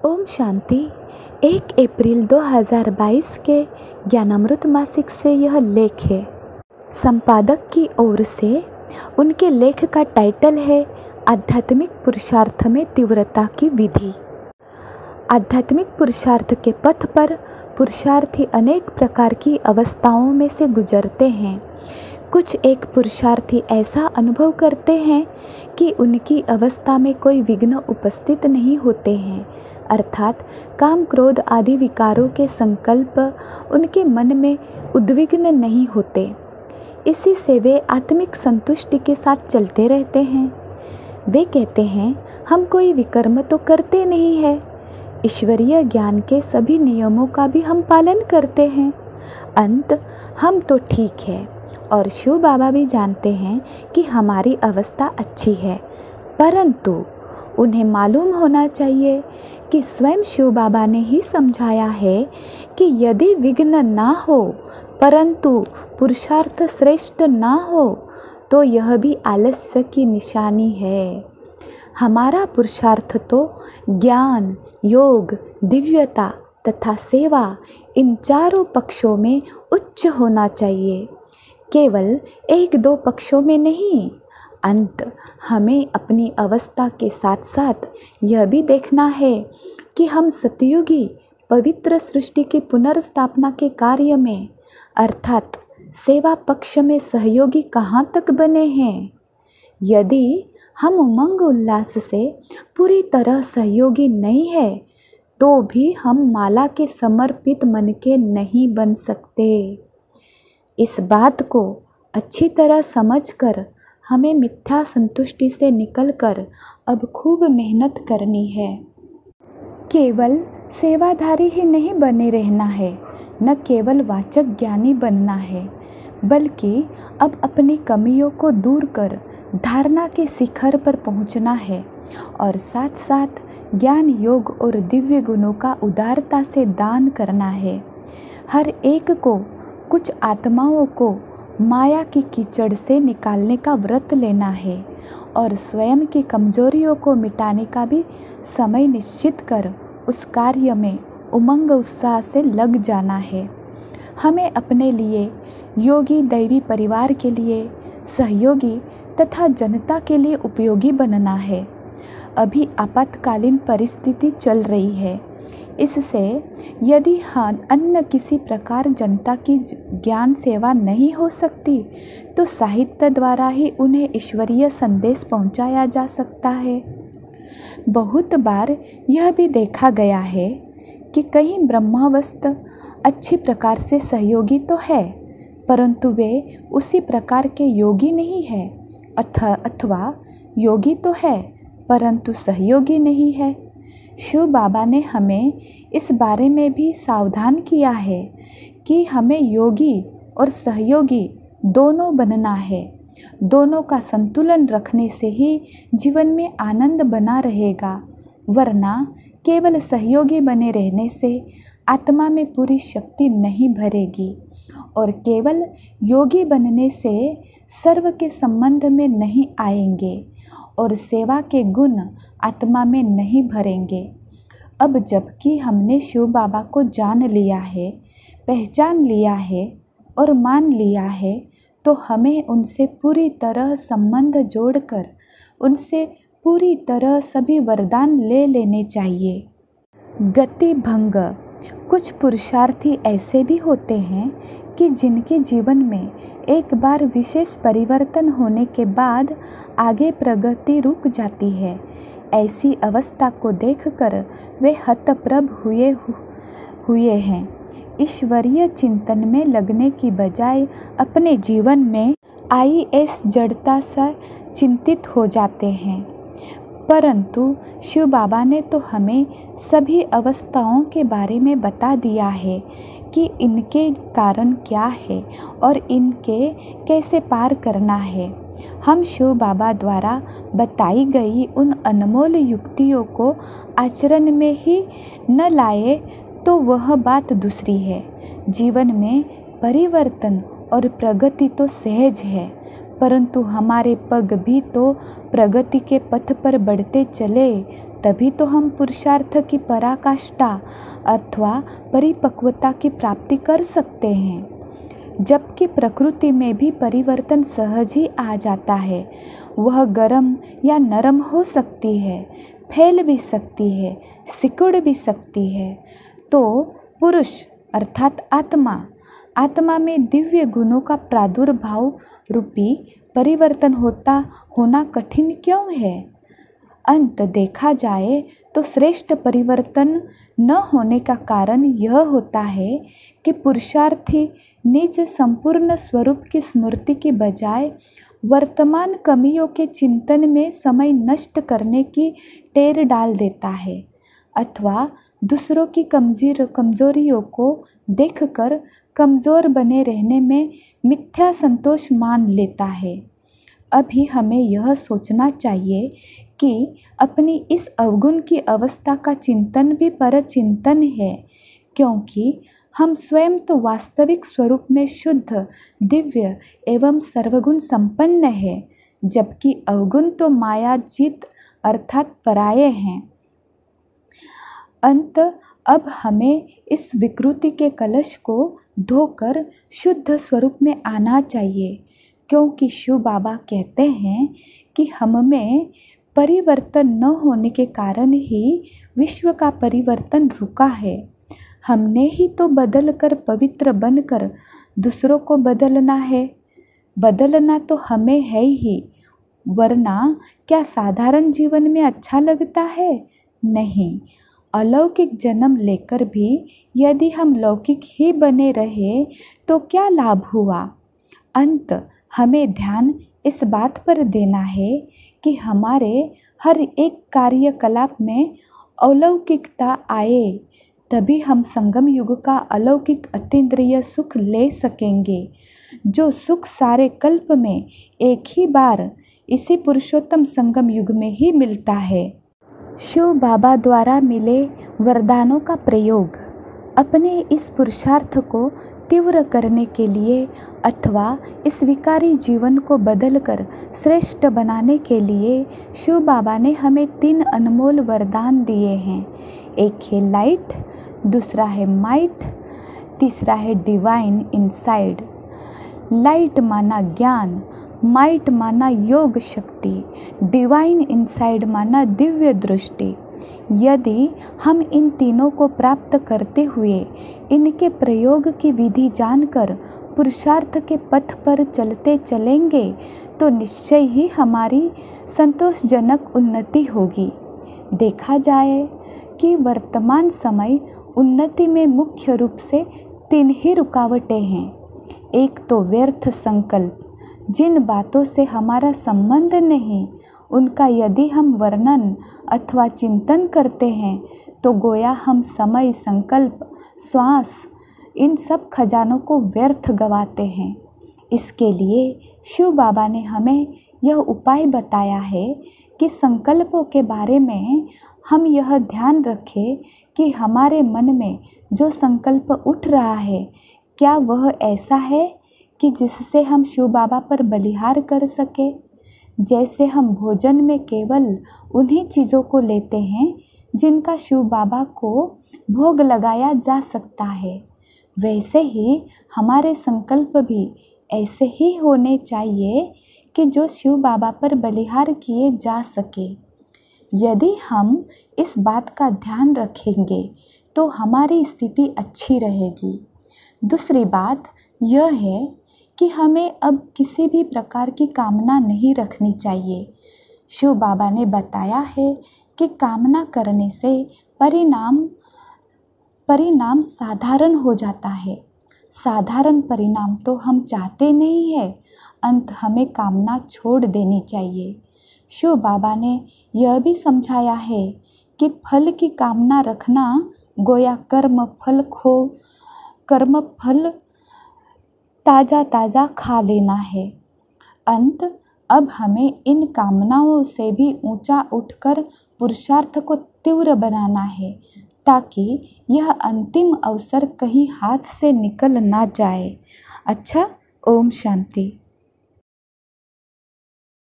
ओम शांति। 1 अप्रैल 2022 के ज्ञानामृत मासिक से यह लेख है। संपादक की ओर से उनके लेख का टाइटल है आध्यात्मिक पुरुषार्थ में तीव्रता की विधि। आध्यात्मिक पुरुषार्थ के पथ पर पुरुषार्थी अनेक प्रकार की अवस्थाओं में से गुजरते हैं। कुछ एक पुरुषार्थी ऐसा अनुभव करते हैं कि उनकी अवस्था में कोई विघ्न उपस्थित नहीं होते हैं, अर्थात काम क्रोध आदि विकारों के संकल्प उनके मन में उद्विग्न नहीं होते। इसी से वे आत्मिक संतुष्टि के साथ चलते रहते हैं। वे कहते हैं, हम कोई विकर्म तो करते नहीं है, ईश्वरीय ज्ञान के सभी नियमों का भी हम पालन करते हैं, अंत हम तो ठीक है। और शिव बाबा भी जानते हैं कि हमारी अवस्था अच्छी है, परंतु उन्हें मालूम होना चाहिए कि स्वयं शिव बाबा ने ही समझाया है कि यदि विघ्न ना हो परंतु पुरुषार्थ श्रेष्ठ ना हो तो यह भी आलस्य की निशानी है। हमारा पुरुषार्थ तो ज्ञान, योग, दिव्यता तथा सेवा इन चारों पक्षों में उच्च होना चाहिए, केवल एक दो पक्षों में नहीं। अंत हमें अपनी अवस्था के साथ साथ यह भी देखना है कि हम सतयुगी पवित्र सृष्टि की पुनर्स्थापना के कार्य में अर्थात सेवा पक्ष में सहयोगी कहाँ तक बने हैं। यदि हम उमंग उल्लास से पूरी तरह सहयोगी नहीं है तो भी हम माला के समर्पित मन के नहीं बन सकते। इस बात को अच्छी तरह समझकर हमें मिथ्या संतुष्टि से निकलकर अब खूब मेहनत करनी है। केवल सेवाधारी ही नहीं बने रहना है, न केवल वाचक ज्ञानी बनना है, बल्कि अब अपनी कमियों को दूर कर धारणा के शिखर पर पहुंचना है और साथ साथ ज्ञान, योग और दिव्य गुणों का उदारता से दान करना है। हर एक को, कुछ आत्माओं को माया की कीचड़ से निकालने का व्रत लेना है और स्वयं की कमजोरियों को मिटाने का भी समय निश्चित कर उस कार्य में उमंग उत्साह से लग जाना है। हमें अपने लिए, योगी दैवी परिवार के लिए, सहयोगी तथा जनता के लिए उपयोगी बनना है। अभी आपातकालीन परिस्थिति चल रही है, इससे यदि अन्य किसी प्रकार जनता की ज्ञान सेवा नहीं हो सकती तो साहित्य द्वारा ही उन्हें ईश्वरीय संदेश पहुंचाया जा सकता है। बहुत बार यह भी देखा गया है कि कई ब्रह्मावस्थ अच्छी प्रकार से सहयोगी तो है परंतु वे उसी प्रकार के योगी नहीं है, अथवा योगी तो है परंतु सहयोगी नहीं है। शिव बाबा ने हमें इस बारे में भी सावधान किया है कि हमें योगी और सहयोगी दोनों बनना है। दोनों का संतुलन रखने से ही जीवन में आनंद बना रहेगा, वरना केवल सहयोगी बने रहने से आत्मा में पूरी शक्ति नहीं भरेगी और केवल योगी बनने से सर्व के संबंध में नहीं आएंगे और सेवा के गुण आत्मा में नहीं भरेंगे। अब जबकि हमने शिव बाबा को जान लिया है, पहचान लिया है और मान लिया है, तो हमें उनसे पूरी तरह संबंध जोड़कर उनसे पूरी तरह सभी वरदान ले लेने चाहिए। गति भंग। कुछ पुरुषार्थी ऐसे भी होते हैं कि जिनके जीवन में एक बार विशेष परिवर्तन होने के बाद आगे प्रगति रुक जाती है। ऐसी अवस्था को देखकर वे हतप्रभ हुए हैं। ईश्वरीय चिंतन में लगने की बजाय अपने जीवन में आई इस जड़ता से चिंतित हो जाते हैं। परंतु शिव बाबा ने तो हमें सभी अवस्थाओं के बारे में बता दिया है कि इनके कारण क्या है और इनके कैसे पार करना है। हम शिव बाबा द्वारा बताई गई उन अनमोल युक्तियों को आचरण में ही न लाए तो वह बात दूसरी है। जीवन में परिवर्तन और प्रगति तो सहज है, परंतु हमारे पग भी तो प्रगति के पथ पर बढ़ते चले, तभी तो हम पुरुषार्थ की पराकाष्ठा अथवा परिपक्वता की प्राप्ति कर सकते हैं। जबकि प्रकृति में भी परिवर्तन सहज ही आ जाता है। वह गर्म या नरम हो सकती है, फैल भी सकती है, सिकुड़ भी सकती है। तो पुरुष अर्थात आत्मा में दिव्य गुणों का प्रादुर्भाव रूपी परिवर्तन होना कठिन क्यों है? अंत देखा जाए तो श्रेष्ठ परिवर्तन न होने का कारण यह होता है कि पुरुषार्थी निज संपूर्ण स्वरूप की स्मृति की बजाय वर्तमान कमियों के चिंतन में समय नष्ट करने की टेर डाल देता है, अथवा दूसरों की कमजोरियों को देखकर कमज़ोर बने रहने में मिथ्या संतोष मान लेता है। अभी हमें यह सोचना चाहिए कि अपनी इस अवगुण की अवस्था का चिंतन भी परचिंतन है, क्योंकि हम स्वयं तो वास्तविक स्वरूप में शुद्ध, दिव्य एवं सर्वगुण संपन्न है, जबकि अवगुण तो मायाजीत अर्थात पराये हैं। अंत अब हमें इस विकृति के कलश को धोकर शुद्ध स्वरूप में आना चाहिए, क्योंकि शिव बाबा कहते हैं कि हम में परिवर्तन न होने के कारण ही विश्व का परिवर्तन रुका है। हमने ही तो बदलकर पवित्र बनकर दूसरों को बदलना है। बदलना तो हमें है ही, वरना क्या साधारण जीवन में अच्छा लगता है? नहीं। अलौकिक जन्म लेकर भी यदि हम लौकिक ही बने रहे तो क्या लाभ हुआ? अंत हमें ध्यान इस बात पर देना है कि हमारे हर एक कार्यकलाप में अलौकिकता आए, तभी हम संगम युग का अलौकिक अतीन्द्रिय सुख ले सकेंगे, जो सुख सारे कल्प में एक ही बार इसी पुरुषोत्तम संगम युग में ही मिलता है। शिव बाबा द्वारा मिले वरदानों का प्रयोग अपने इस पुरुषार्थ को तीव्र करने के लिए अथवा इस विकारी जीवन को बदलकर श्रेष्ठ बनाने के लिए शिव बाबा ने हमें 3 अनमोल वरदान दिए हैं। एक है लाइट, दूसरा है माइट, तीसरा है डिवाइन इनसाइड। लाइट माना ज्ञान, माइट माना योग शक्ति, डिवाइन इनसाइड माना दिव्य दृष्टि। यदि हम इन तीनों को प्राप्त करते हुए इनके प्रयोग की विधि जानकर पुरुषार्थ के पथ पर चलते चलेंगे तो निश्चय ही हमारी संतोषजनक उन्नति होगी। देखा जाए कि वर्तमान समय उन्नति में मुख्य रूप से 3 ही रुकावटें हैं। एक तो व्यर्थ संकल्प, जिन बातों से हमारा संबंध नहीं उनका यदि हम वर्णन अथवा चिंतन करते हैं तो गोया हम समय, संकल्प, श्वास इन सब खजानों को व्यर्थ गवाते हैं। इसके लिए शिव बाबा ने हमें यह उपाय बताया है कि संकल्पों के बारे में हम यह ध्यान रखें कि हमारे मन में जो संकल्प उठ रहा है क्या वह ऐसा है कि जिससे हम शिव बाबा पर बलिहार कर सके। जैसे हम भोजन में केवल उन्हीं चीज़ों को लेते हैं जिनका शिव बाबा को भोग लगाया जा सकता है, वैसे ही हमारे संकल्प भी ऐसे ही होने चाहिए कि जो शिव बाबा पर बलिहार किए जा सके। यदि हम इस बात का ध्यान रखेंगे तो हमारी स्थिति अच्छी रहेगी। दूसरी बात यह है कि हमें अब किसी भी प्रकार की कामना नहीं रखनी चाहिए। शिव बाबा ने बताया है कि कामना करने से परिणाम साधारण हो जाता है। साधारण परिणाम तो हम चाहते नहीं है। अंत हमें कामना छोड़ देनी चाहिए। शिव बाबा ने यह भी समझाया है कि फल की कामना रखना गोया कर्म फल ताज़ा ताज़ा खा लेना है। अंत अब हमें इन कामनाओं से भी ऊंचा उठकर पुरुषार्थ को तीव्र बनाना है, ताकि यह अंतिम अवसर कहीं हाथ से निकल ना जाए। अच्छा, ओम शांति।